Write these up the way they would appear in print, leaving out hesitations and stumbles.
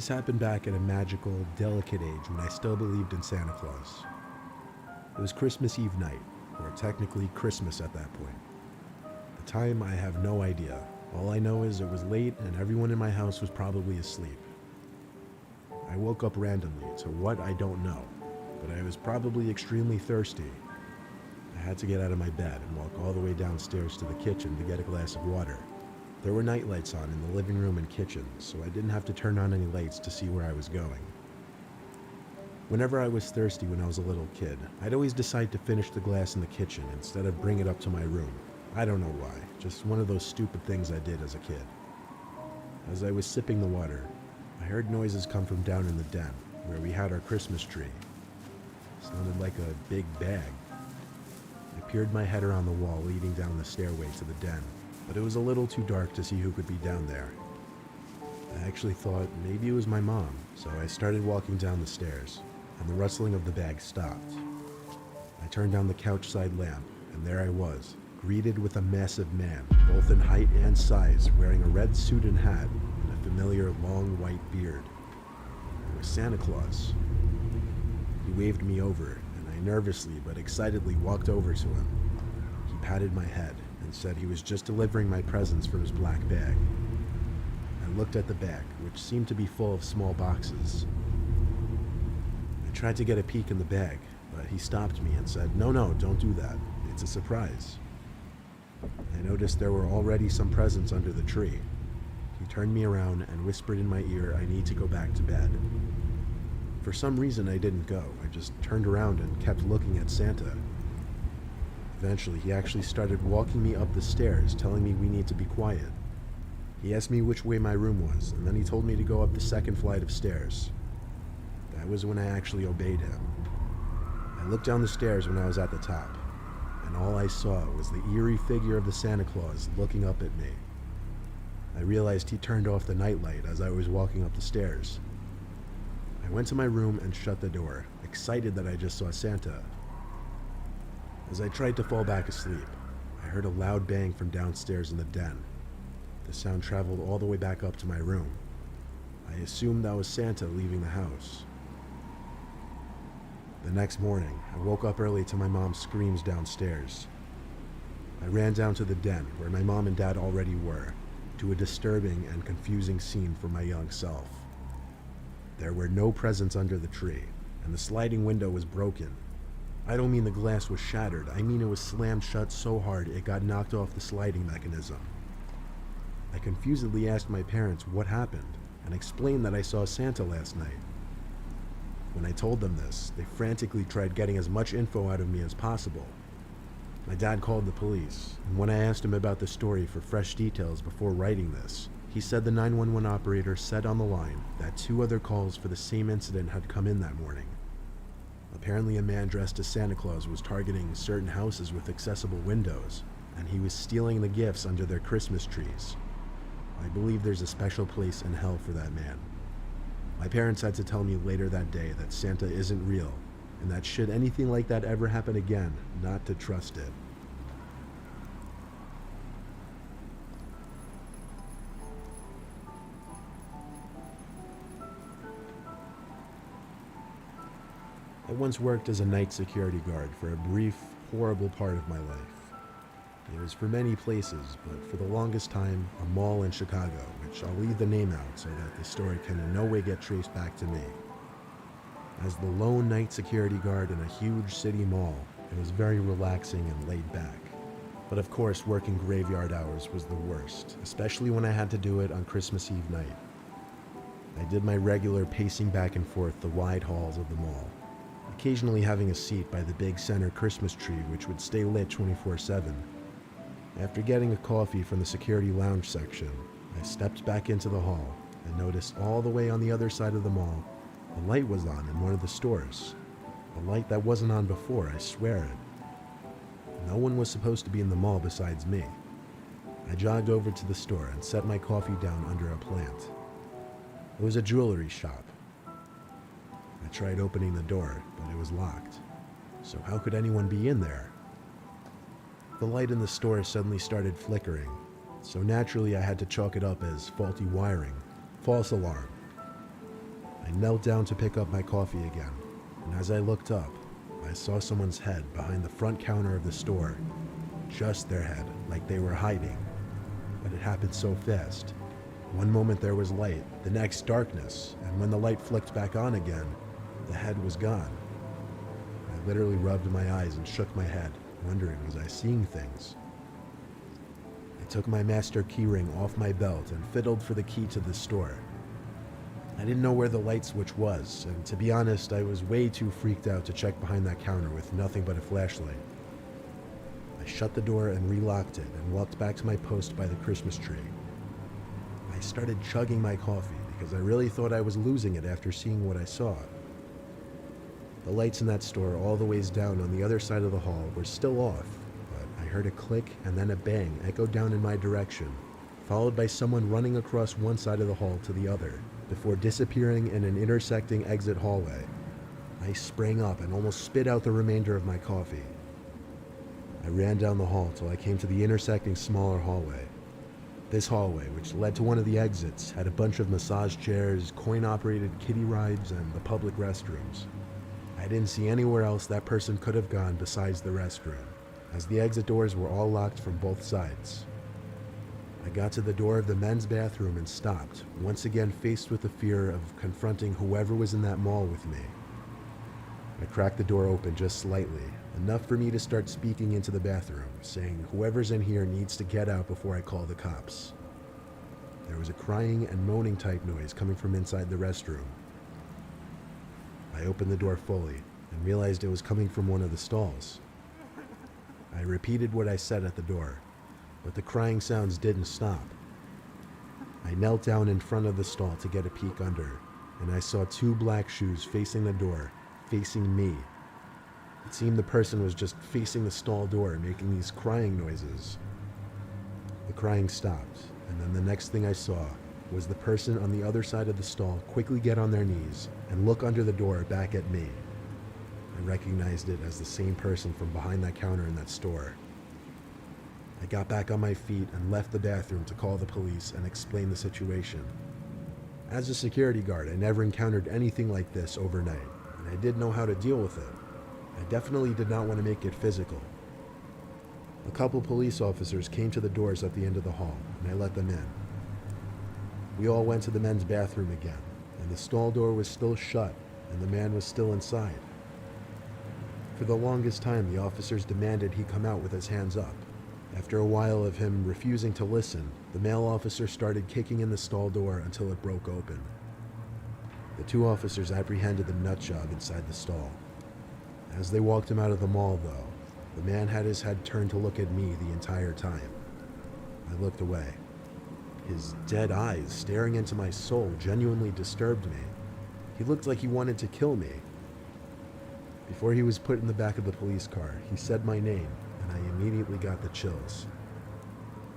This happened back at a magical, delicate age when I still believed in Santa Claus. It was Christmas Eve night, or technically Christmas at that point. The time, I have no idea. All I know is it was late and everyone in my house was probably asleep. I woke up randomly to what I don't know, but I was probably extremely thirsty. I had to get out of my bed and walk all the way downstairs to the kitchen to get a glass of water. There were night lights on in the living room and kitchen, so I didn't have to turn on any lights to see where I was going. Whenever I was thirsty when I was a little kid, I'd always decide to finish the glass in the kitchen instead of bring it up to my room. I don't know why, just one of those stupid things I did as a kid. As I was sipping the water, I heard noises come from down in the den, where we had our Christmas tree. It sounded like a big bag. I peered my head around the wall leading down the stairway to the den, but it was a little too dark to see who could be down there. I actually thought maybe it was my mom, so I started walking down the stairs, and the rustling of the bag stopped. I turned down the couch side lamp, and there I was, greeted with a massive man, both in height and size, wearing a red suit and hat and a familiar long white beard. It was Santa Claus. He waved me over, and I nervously but excitedly walked over to him. He patted my head and said he was just delivering my presents for his black bag. I looked at the bag, which seemed to be full of small boxes. I tried to get a peek in the bag, but he stopped me and said, No, don't do that. It's a surprise." I noticed there were already some presents under the tree. He turned me around and whispered in my ear I need to go back to bed. For some reason I didn't go. I just turned around and kept looking at Santa. Eventually he actually started walking me up the stairs, telling me we need to be quiet. He asked me which way my room was, and then he told me to go up the second flight of stairs. That was when I actually obeyed him. I looked down the stairs when I was at the top, and all I saw was the eerie figure of the Santa Claus looking up at me. I realized he turned off the nightlight as I was walking up the stairs. I went to my room and shut the door, excited that I just saw Santa. As I tried to fall back asleep, I heard a loud bang from downstairs in the den. The sound traveled all the way back up to my room. I assumed that was Santa leaving the house. The next morning, I woke up early to my mom's screams downstairs. I ran down to the den, where my mom and dad already were, to a disturbing and confusing scene for my young self. There were no presents under the tree, and the sliding window was broken. I don't mean the glass was shattered, I mean it was slammed shut so hard it got knocked off the sliding mechanism. I confusedly asked my parents what happened, and explained that I saw Santa last night. When I told them this, they frantically tried getting as much info out of me as possible. My dad called the police, and when I asked him about the story for fresh details before writing this, he said the 911 operator said on the line that 2 other calls for the same incident had come in that morning. Apparently a man dressed as Santa Claus was targeting certain houses with accessible windows, and he was stealing the gifts under their Christmas trees. I believe there's a special place in hell for that man. My parents had to tell me later that day that Santa isn't real, and that should anything like that ever happen again, not to trust it. I once worked as a night security guard for a brief, horrible part of my life. It was for many places, but for the longest time, a mall in Chicago, which I'll leave the name out so that the story can in no way get traced back to me. As the lone night security guard in a huge city mall, it was very relaxing and laid back. But of course, working graveyard hours was the worst, especially when I had to do it on Christmas Eve night. I did my regular pacing back and forth the wide halls of the mall, occasionally having a seat by the big center Christmas tree which would stay lit 24/7. After getting a coffee from the security lounge section, I stepped back into the hall and noticed all the way on the other side of the mall, a light was on in one of the stores. A light that wasn't on before, I swear it. No one was supposed to be in the mall besides me. I jogged over to the store and set my coffee down under a plant. It was a jewelry shop. I tried opening the door, but it was locked. So how could anyone be in there? The light in the store suddenly started flickering, so naturally I had to chalk it up as faulty wiring, false alarm. I knelt down to pick up my coffee again, and as I looked up, I saw someone's head behind the front counter of the store. Just their head, like they were hiding. But it happened so fast. One moment there was light, the next darkness, and when the light flicked back on again, the head was gone. I literally rubbed my eyes and shook my head, wondering, was I seeing things? I took my master keyring off my belt and fiddled for the key to the store. I didn't know where the light switch was, and to be honest, I was way too freaked out to check behind that counter with nothing but a flashlight. I shut the door and relocked it and walked back to my post by the Christmas tree. I started chugging my coffee because I really thought I was losing it after seeing what I saw. The lights in that store all the ways down on the other side of the hall were still off, but I heard a click and then a bang echo down in my direction, followed by someone running across one side of the hall to the other, before disappearing in an intersecting exit hallway. I sprang up and almost spit out the remainder of my coffee. I ran down the hall till I came to the intersecting smaller hallway. This hallway, which led to one of the exits, had a bunch of massage chairs, coin-operated kiddie rides, and the public restrooms. I didn't see anywhere else that person could have gone besides the restroom, as the exit doors were all locked from both sides. I got to the door of the men's bathroom and stopped, once again faced with the fear of confronting whoever was in that mall with me. I cracked the door open just slightly, enough for me to start speaking into the bathroom, saying whoever's in here needs to get out before I call the cops. There was a crying and moaning type noise coming from inside the restroom. I opened the door fully and realized it was coming from one of the stalls. I repeated what I said at the door, but the crying sounds didn't stop. I knelt down in front of the stall to get a peek under, and I saw two black shoes facing the door, facing me. It seemed the person was just facing the stall door, making these crying noises. The crying stopped, and then the next thing I saw was the person on the other side of the stall quickly get on their knees and look under the door back at me. I recognized it as the same person from behind that counter in that store. I got back on my feet and left the bathroom to call the police and explain the situation. As a security guard, I never encountered anything like this overnight, and I did know how to deal with it. I definitely did not want to make it physical. A couple police officers came to the doors at the end of the hall, and I let them in. We all went to the men's bathroom again, and the stall door was still shut, and the man was still inside. For the longest time, the officers demanded he come out with his hands up. After a while of him refusing to listen, the male officer started kicking in the stall door until it broke open. The two officers apprehended the nutjob inside the stall. As they walked him out of the mall, though, the man had his head turned to look at me the entire time. I looked away. His dead eyes staring into my soul genuinely disturbed me. He looked like he wanted to kill me. Before he was put in the back of the police car, he said my name, and I immediately got the chills.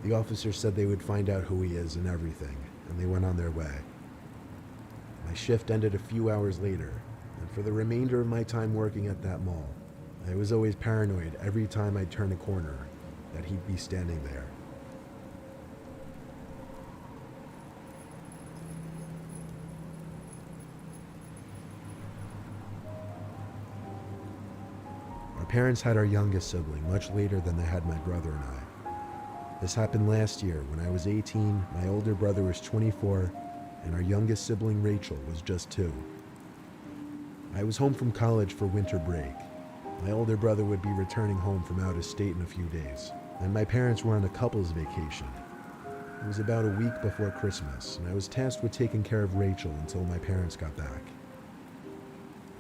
The officers said they would find out who he is and everything, and they went on their way. My shift ended a few hours later, and for the remainder of my time working at that mall, I was always paranoid every time I'd turn a corner that he'd be standing there. Our parents had our youngest sibling much later than they had my brother and I. This happened last year when I was 18, my older brother was 24, and our youngest sibling Rachel was just 2. I was home from college for winter break. My older brother would be returning home from out of state in a few days, and my parents were on a couple's vacation. It was about a week before Christmas, and I was tasked with taking care of Rachel until my parents got back.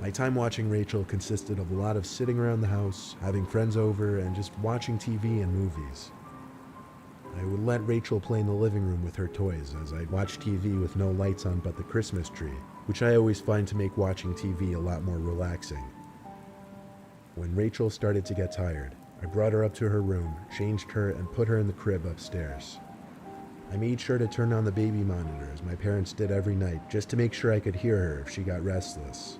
My time watching Rachel consisted of a lot of sitting around the house, having friends over, and just watching TV and movies. I would let Rachel play in the living room with her toys as I'd watch TV with no lights on but the Christmas tree, which I always find to make watching TV a lot more relaxing. When Rachel started to get tired, I brought her up to her room, changed her, and put her in the crib upstairs. I made sure to turn on the baby monitor as my parents did every night just to make sure I could hear her if she got restless.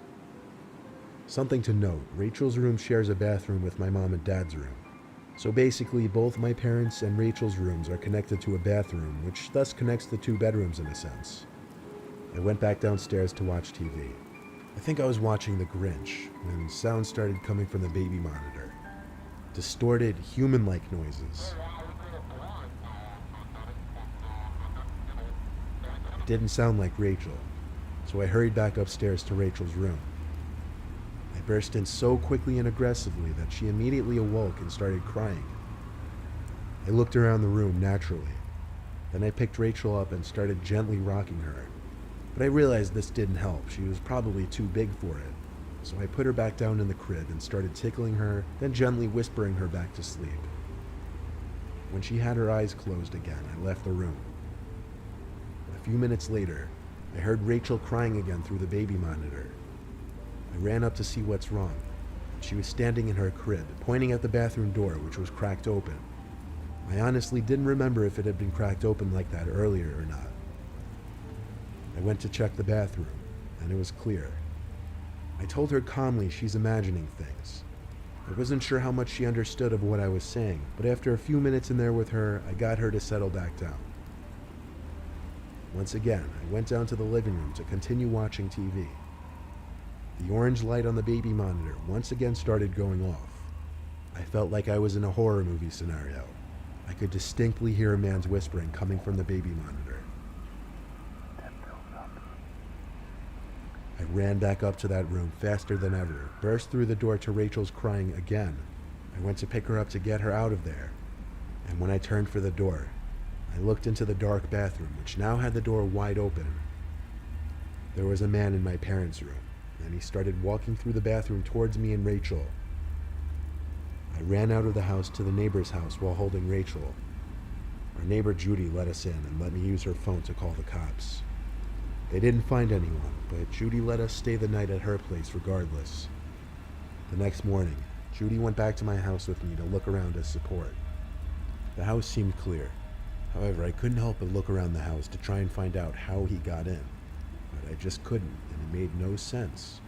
Something to note, Rachel's room shares a bathroom with my mom and dad's room. So basically, both my parents' and Rachel's rooms are connected to a bathroom, which thus connects the 2 bedrooms in a sense. I went back downstairs to watch TV. I think I was watching The Grinch when sounds started coming from the baby monitor. Distorted, human-like noises. It didn't sound like Rachel, so I hurried back upstairs to Rachel's room. I burst in so quickly and aggressively that she immediately awoke and started crying. I looked around the room naturally. Then I picked Rachel up and started gently rocking her. But I realized this didn't help. She was probably too big for it. So I put her back down in the crib and started tickling her, then gently whispering her back to sleep. When she had her eyes closed again, I left the room. A few minutes later, I heard Rachel crying again through the baby monitor. I ran up to see what's wrong. She was standing in her crib, pointing at the bathroom door, which was cracked open. I honestly didn't remember if it had been cracked open like that earlier or not. I went to check the bathroom, and it was clear. I told her calmly she's imagining things. I wasn't sure how much she understood of what I was saying, but after a few minutes in there with her, I got her to settle back down. Once again, I went down to the living room to continue watching TV. The orange light on the baby monitor once again started going off. I felt like I was in a horror movie scenario. I could distinctly hear a man's whispering coming from the baby monitor. I ran back up to that room faster than ever, burst through the door to Rachel's crying again. I went to pick her up to get her out of there, and when I turned for the door, I looked into the dark bathroom, which now had the door wide open. There was a man in my parents' room, and he started walking through the bathroom towards me and Rachel. I ran out of the house to the neighbor's house while holding Rachel. Our neighbor Judy let us in and let me use her phone to call the cops. They didn't find anyone, but Judy let us stay the night at her place regardless. The next morning, Judy went back to my house with me to look around as support. The house seemed clear. However, I couldn't help but look around the house to try and find out how he got in, but I just couldn't, and it made no sense.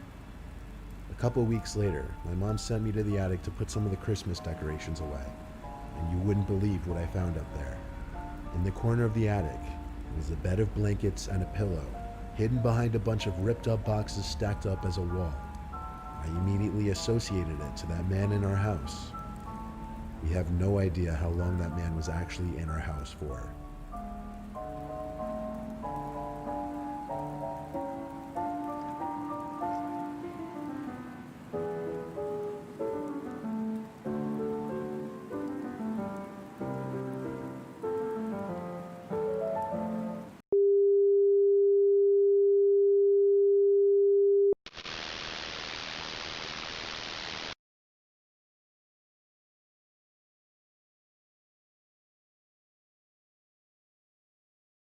A couple weeks later, my mom sent me to the attic to put some of the Christmas decorations away, and you wouldn't believe what I found up there. In the corner of the attic was a bed of blankets and a pillow, hidden behind a bunch of ripped up boxes stacked up as a wall. I immediately associated it to that man in our house. We have no idea how long that man was actually in our house for.